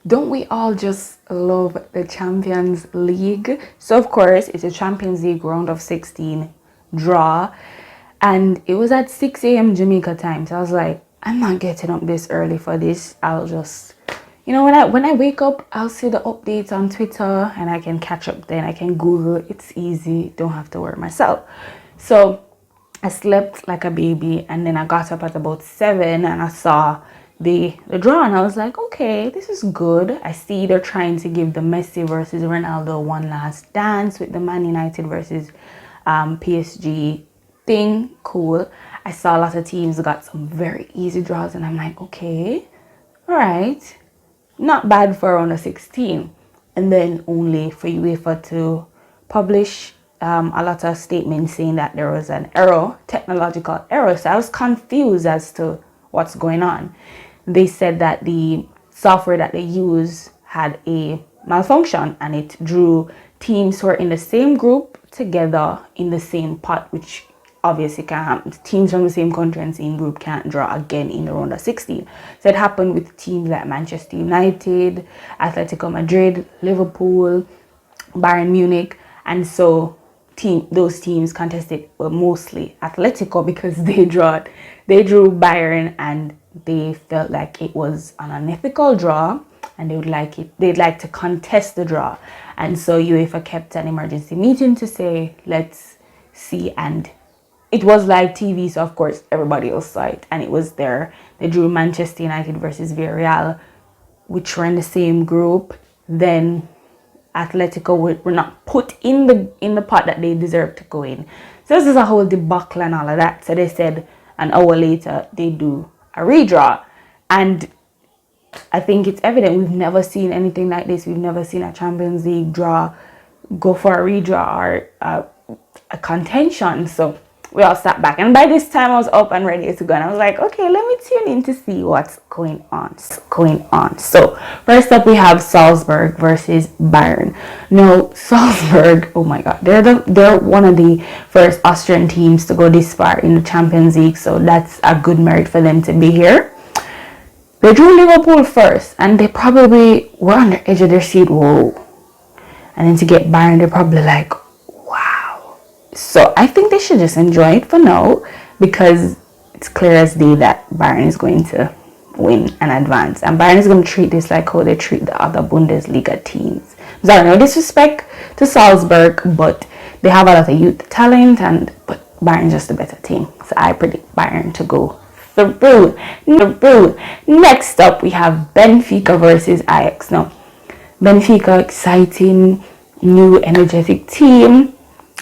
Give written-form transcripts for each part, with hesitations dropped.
Don't we all just love the Champions League? So of course, it's a Champions League round of 16 draw, and it was at 6 a.m. Jamaica time. So I was like, I'm not getting up this early for this. I'll just, when I wake up, I'll see the updates on Twitter and I can catch up then. I can Google. It's easy. Don't have to worry myself. So I slept like a baby, and then I got up at about 7 and I saw the draw, and I was like, okay, this is good. I see they're trying to give the Messi versus Ronaldo one last dance with the Man United versus PSG thing. Cool. I saw a lot of teams got some very easy draws, and I'm like, okay, all right, not bad for round of 16. And then only for UEFA to publish a lot of statements saying that there was an error, technological error. So I was confused as to what's going on. They said that the software that they use had a malfunction, and it drew teams who are in the same group together in the same pot, which obviously can't happen. Teams from the same country and same group can't draw again in the round of 16. So it happened with teams like Manchester United, Atletico Madrid, Liverpool, Bayern Munich, and so those teams contested, well, mostly Atletico, because they drew Bayern, and they felt like it was an unethical draw, and they'd like to contest the draw. And so UEFA kept an emergency meeting to say, let's see. And it was live TV, so of course everybody else saw it, and it was there. They drew Manchester United versus Villarreal, which were in the same group. Then Atletico were not put in the pot that they deserved to go in. So this is a whole debacle and all of that. So they said an hour later they do a redraw, and I think it's evident we've never seen anything like this. We've never seen a Champions League draw go for a redraw or a contention. So we all sat back, and by this time I was up and ready to go, and I was like, okay, let me tune in to see what's going on. So first up we have Salzburg versus Bayern. Now Salzburg, oh my god, they're one of the first Austrian teams to go this far in the Champions League, so that's a good merit for them to be here. They drew Liverpool first, and they probably were on the edge of their seat. Whoa. And then to get Bayern, they're probably like, wow. So I think they should just enjoy it for now, because it's clear as day that Bayern is going to win and advance. And Bayern is going to treat this like how they treat the other Bundesliga teams. Sorry, no disrespect to Salzburg, but they have a lot of youth talent, but Bayern's just a better team. So I predict Bayern to go through. Next up, we have Benfica versus Ajax. Now, Benfica, exciting, new, energetic team.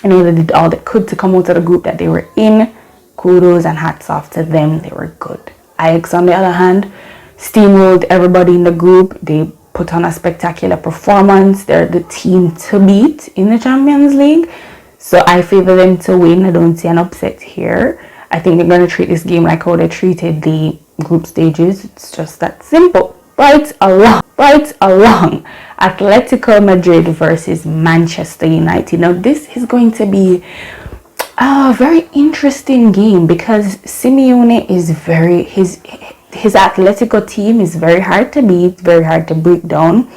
I know they did all they could to come out of the group that they were in. Kudos and hats off to them. They were good. Ajax, on the other hand, steamrolled everybody in the group. They put on a spectacular performance. They're the team to beat in the Champions League. So I favor them to win. I don't see an upset here. I think they're going to treat this game like how they treated the group stages. It's just that simple. Right along. Atletico Madrid versus Manchester United. Now this is going to be a very interesting game, because Simeone is his Atletico team is very hard to beat, very hard to break down.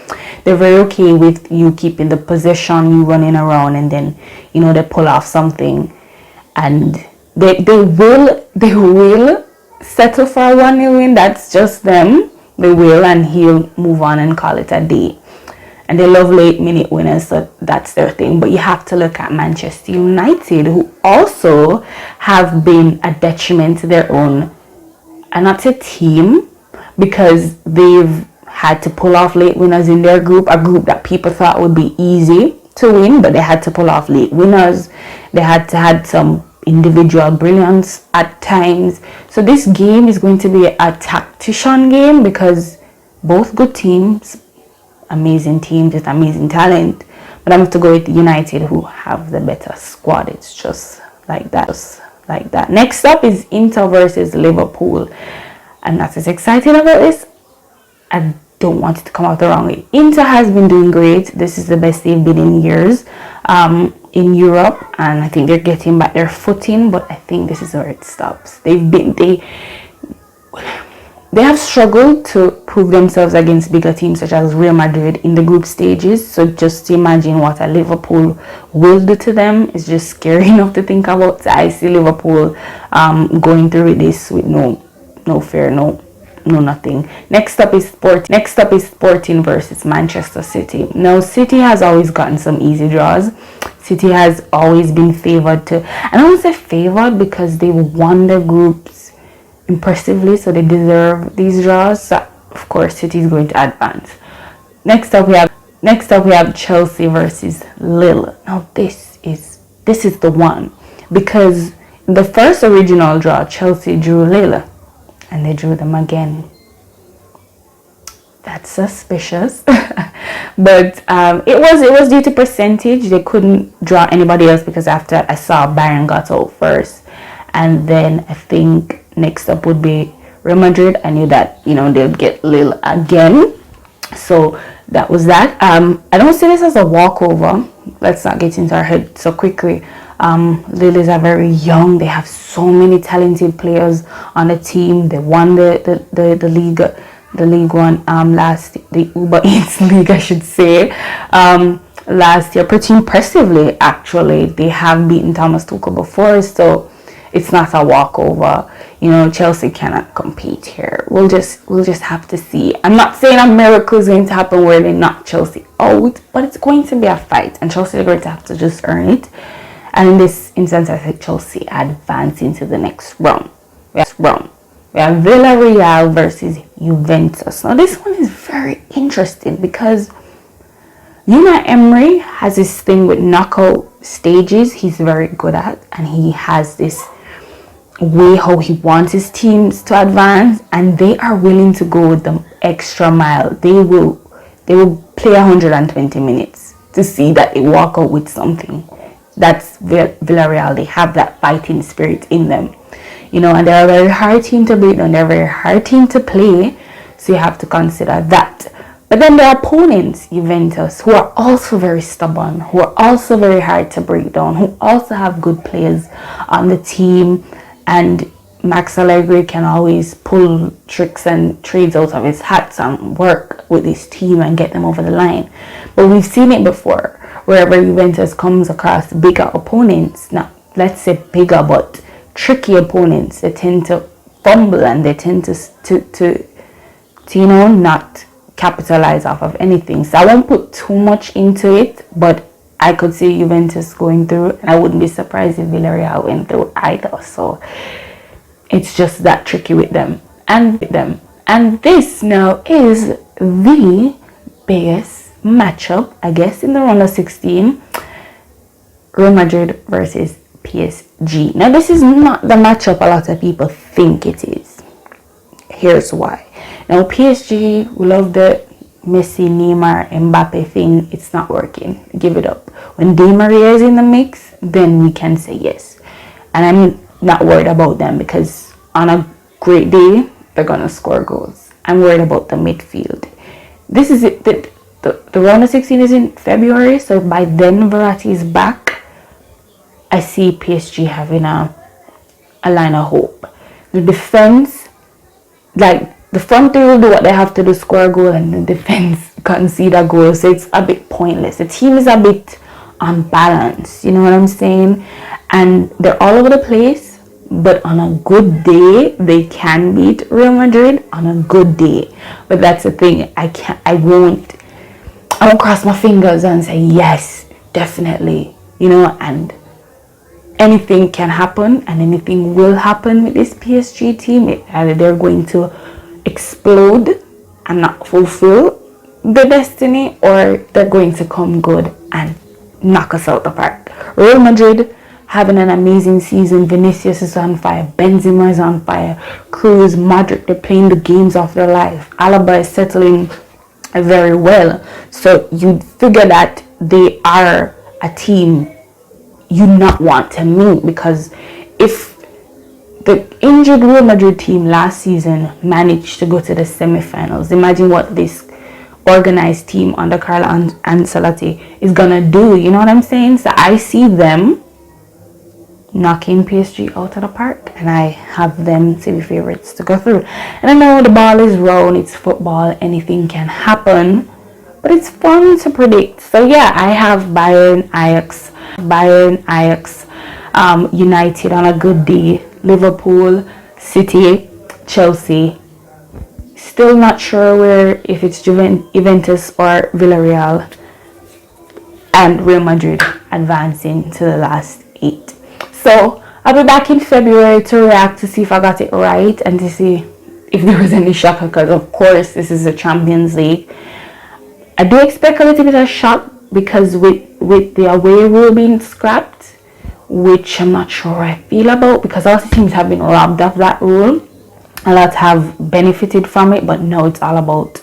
They're very okay with you keeping the possession, you running around, and then they pull off something, and they will settle for a 1-0 win. That's just them. They will, and he'll move on and call it a day. And they love late-minute winners, so that's their thing. But you have to look at Manchester United, who also have been a detriment to their own, and not a team, because they've had to pull off late winners in their group, a group that people thought would be easy to win, but they had to pull off late winners. They had to have some individual brilliance at times. So this game is going to be a tactician game, because both good teams, amazing teams with amazing talent, but I'm going to go with United, who have the better squad. It's just like that. Next up is Inter versus Liverpool. I'm not as excited about this. I don't want it to come out the wrong way. Inter has been doing great. This is the best they've been in years in Europe, and I think they're getting back their footing, but I think this is where it stops. They have struggled to prove themselves against bigger teams such as Real Madrid in the group stages. So just imagine what a Liverpool will do to them. It's just scary enough to think about. I see Liverpool going through this with no fear, no nothing. Next up is Sporting versus Manchester City. Now, City has always gotten some easy draws. City has always been favored to, and I don't say favored because they won their groups impressively, so they deserve these draws. So of course City is going to advance. Next up we have Chelsea versus Lille. Now this is the one, because in the first original draw Chelsea drew Lille and they drew them again. That's suspicious. But it was due to percentage. They couldn't draw anybody else because after I saw Bayern got out first, and then I think next up would be Real Madrid. I knew that, they'll get Lille again. So that was that. I don't see this as a walkover. Let's not get into our head so quickly. Lille is very young. They have so many talented players on the team. They won the League One the Uber Eats League, I should say, last year pretty impressively. Actually, they have beaten Thomas Tuchel before, so it's not a walkover. Chelsea cannot compete here. We'll just have to see. I'm not saying a miracle is going to happen where they knock Chelsea out, but it's going to be a fight, and Chelsea are going to have to just earn it. And in this instance, I think Chelsea advance into the next round. We have Villarreal versus Juventus. Now this one is very interesting because Unai Emery has this thing with knockout stages he's very good at, and he has this way how he wants his teams to advance, and they are willing to go the extra mile. They will play 120 minutes to see that they walk out with something. That's Villarreal. They have that fighting spirit in them, and they're a very hard team to beat and they're a very hard team to play, so you have to consider that. But then their opponents, Juventus, who are also very stubborn, who are also very hard to break down, who also have good players on the team, and Max Allegri can always pull tricks and trades out of his hats and work with his team and get them over the line. But we've seen it before, wherever Juventus comes across bigger opponents, not let's say bigger but tricky opponents, they tend to fumble and they tend to not capitalize off of anything. So I won't put too much into it, but I could see Juventus going through, and I wouldn't be surprised if Villarreal went through either. So it's just that tricky with them. And this now is the biggest matchup, I guess, in the round of 16. Real Madrid versus PSG. Now this is not the matchup a lot of people think it is. Here's why. Now PSG, we love the Messi, Neymar, Mbappe thing. It's not working. Give it up. When Di Maria is in the mix, then we can say yes. And I'm not worried about them because on a great day, they're gonna score goals. I'm worried about the midfield. This is it. The round of 16 is in February, so by then Verratti is back. I see PSG having a line of hope. The defense, the front three will do what they have to do, score a goal, and the defense concede a goal, so it's a bit pointless. The team is a bit unbalanced, you know what I'm saying? And they're all over the place, but on a good day, they can beat Real Madrid on a good day. But that's the thing, I won't cross my fingers and say, yes, definitely, and anything can happen and anything will happen with this PSG team. Either they're going to explode and not fulfill the destiny, or they're going to come good and knock us out the park. Real Madrid having an amazing season. Vinicius is on fire, Benzema is on fire, Cruz, Modric, they're playing the games of their life. Alaba is settling very well, so you'd figure that they are a team you not want to meet, because if the injured Real Madrid team last season managed to go to the semi-finals, imagine what this organized team under Carlo Ancelotti is gonna do. You know what I'm saying? So I see them knocking PSG out of the park, and I have them semi favorites to go through. And I know the ball is round, it's football, anything can happen, but it's fun to predict. So yeah, I have Bayern, Ajax, United on a good day, Liverpool, City, Chelsea. Still not sure where, if it's Juventus or Villarreal, and Real Madrid advancing to the last 8. So I'll be back in February to react to see if I got it right and to see if there was any shock, because of course this is the Champions League. I do expect a little bit of shock because with the away rule being scrapped, which I'm not sure I feel about, because all the teams have been robbed of that rule. A lot have benefited from it, but now it's all about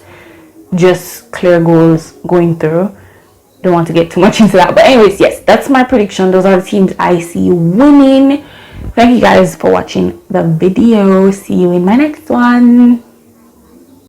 just clear goals going through. Don't want to get too much into that, but anyways, yes, that's my prediction. Those are the teams I see winning. Thank you guys for watching the video. See you in my next one.